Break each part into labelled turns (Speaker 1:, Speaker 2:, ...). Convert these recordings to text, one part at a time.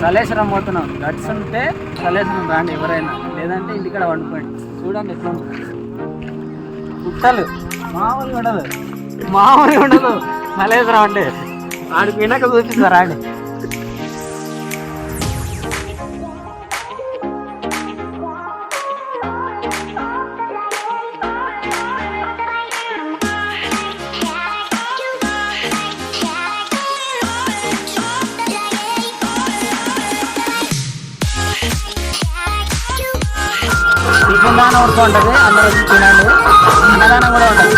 Speaker 1: సలేశ్వరం పోతున్నాం. గట్స్ ఉంటే సలేశ్వరం రాండి ఎవరైనా, లేదంటే ఇంటికాడ వండుకోండి. చూడండి ఎట్లా కుట్టలు మామూలుగా ఉండదు, మామూలుగా ఉండదు. సలేశ్వరం అంటే ఆడికి వినక చూపిస్తారా అండి. టిఫిన్ ఉడుతూ ఉంటుంది, అందరూ వచ్చి తినండి. అన్నదానం కూడా ఉంటుంది.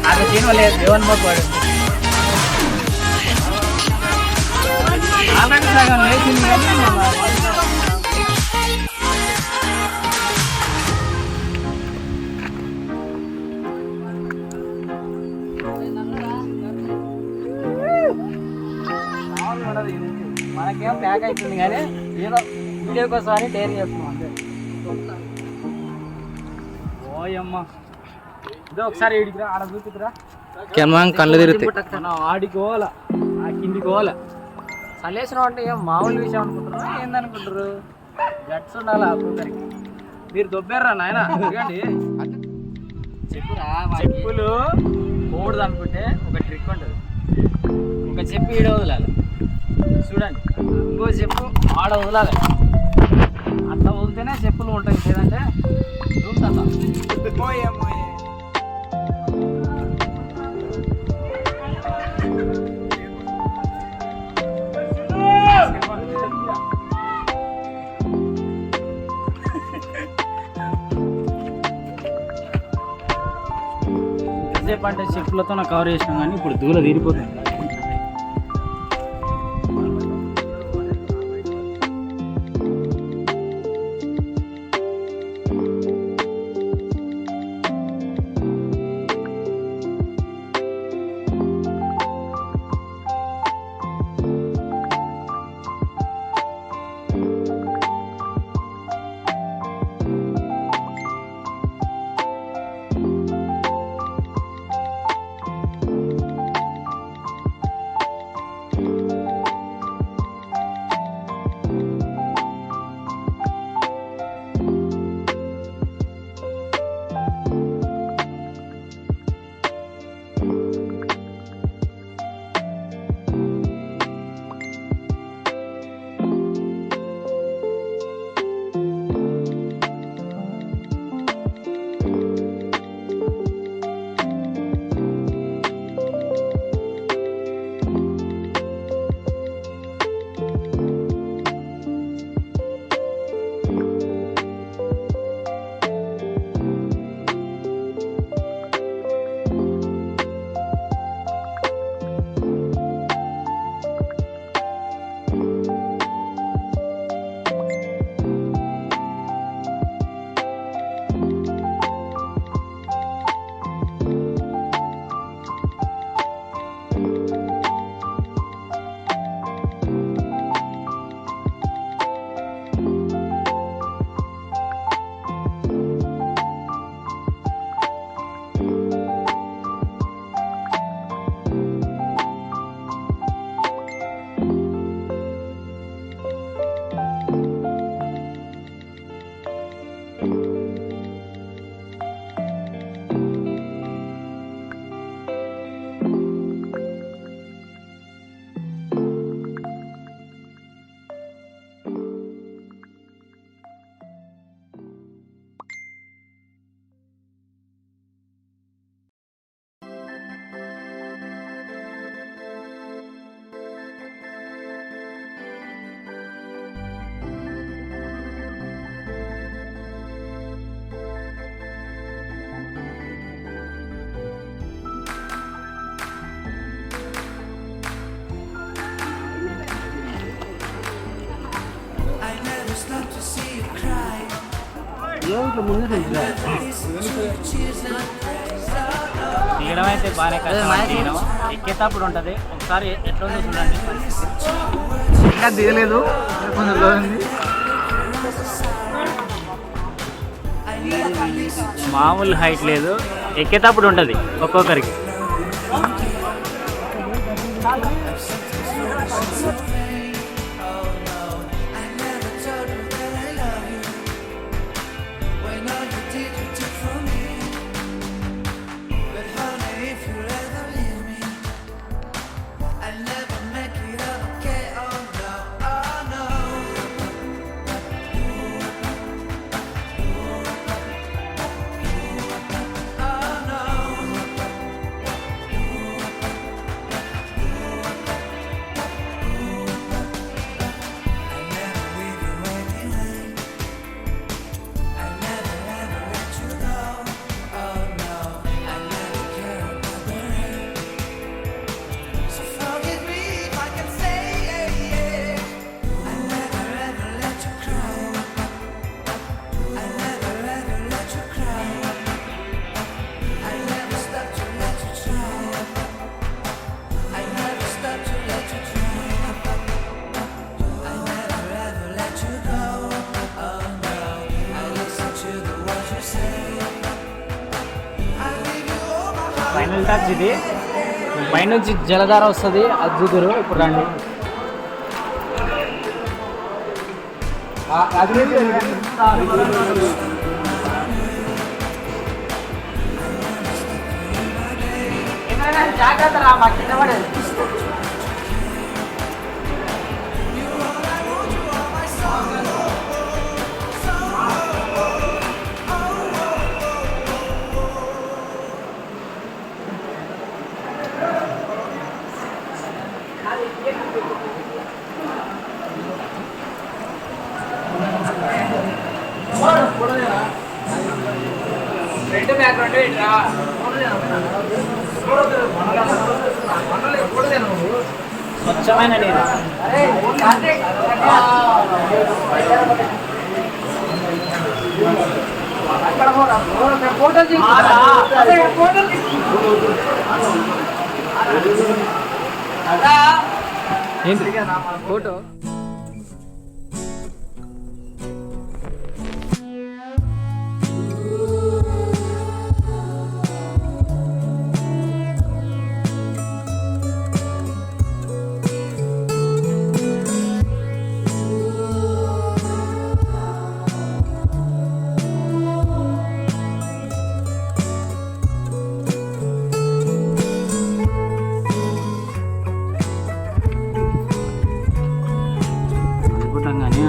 Speaker 1: అది తినలేదు దేవన్ మొక్కడు ఆల్రెడీ సగం లేచింది కానీ మనకేం ప్యాక్ అవుతుంది కానీ ఏదో వీడియో కోసం అని డైరీ చేస్తున్నాం అంతే. ఓయమ్మ ఇదో ఒకసారి ఏడికిరా, ఆడ చూపిరా కళ్ళు తిరుగుతాయి. ఆడికి పోవాల, ఆ కిందికి పోవాల. సలేశ్వరం అంటే ఏం మామూలు విషయం అనుకుంటారు, ఏందనుకుంటారు? గట్స్ ఉండాలి కొందరికి. మీరు దొబ్బారా నాయన చూడండి. చెప్పులు పోకూడదు అనుకుంటే ఒక ట్రిక్ ఉంటుంది. ఒక చెప్పు ఈడ వదలాలి చూడండి, ఇంకో చెప్పు ఆడ వదలాలి. అట్లా వదిలితేనే చెప్పులు ఉంటాయి, లేదంటే చూస్తాను. ఎంతసేపు అంటే చెప్పులతో నాకు కవర్ చేసినాం కానీ ఇప్పుడు దూల తీరిపోతుంది. తీయడం అయితే బాగానే కష్టం, ఎక్కేటప్పుడు ఉంటుంది. ఒకసారి ఎట్లుందో చూడండి. ఇంకా దిగలేదు, కొంచెం లో ఉంది. మామూలు హైట్ లేదు, ఎక్కేటప్పుడు ఉంటుంది ఒక్కొక్కరికి. ఫైనల్ టచ్ ఇది. పైనుంచి జలధార వస్తుంది, అద్భుతులు. ఇప్పుడు రండి. జాగ్రత్త రా, మా కింద పడేది. స్వచ్ఛమైన నీరు. ఫోటో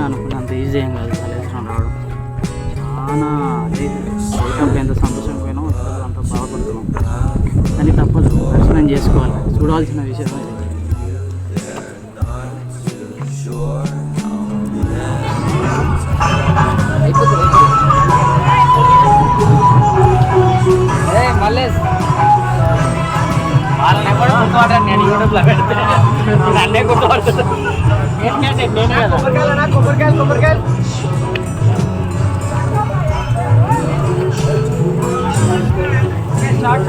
Speaker 1: అనుకున్నంత ఈజీ ఏం కాదు కలేశ్వరం రావడం. చాలా అదే ఎంత సంతోషమైపోయినా అంత బాధపడుతున్నాం, కానీ తప్పదు, దర్శనం చేసుకోవాలి. చూడాల్సిన విషయం ఇది. మళ్ళీ వాళ్ళని ఎవరు గుర్తుపట్టాను, నేను యూట్యూబ్లో పెడుతున్నాను, నన్నే గుర్తుపడుతున్నాను. కొబ్బరికాయలు స్టార్ట్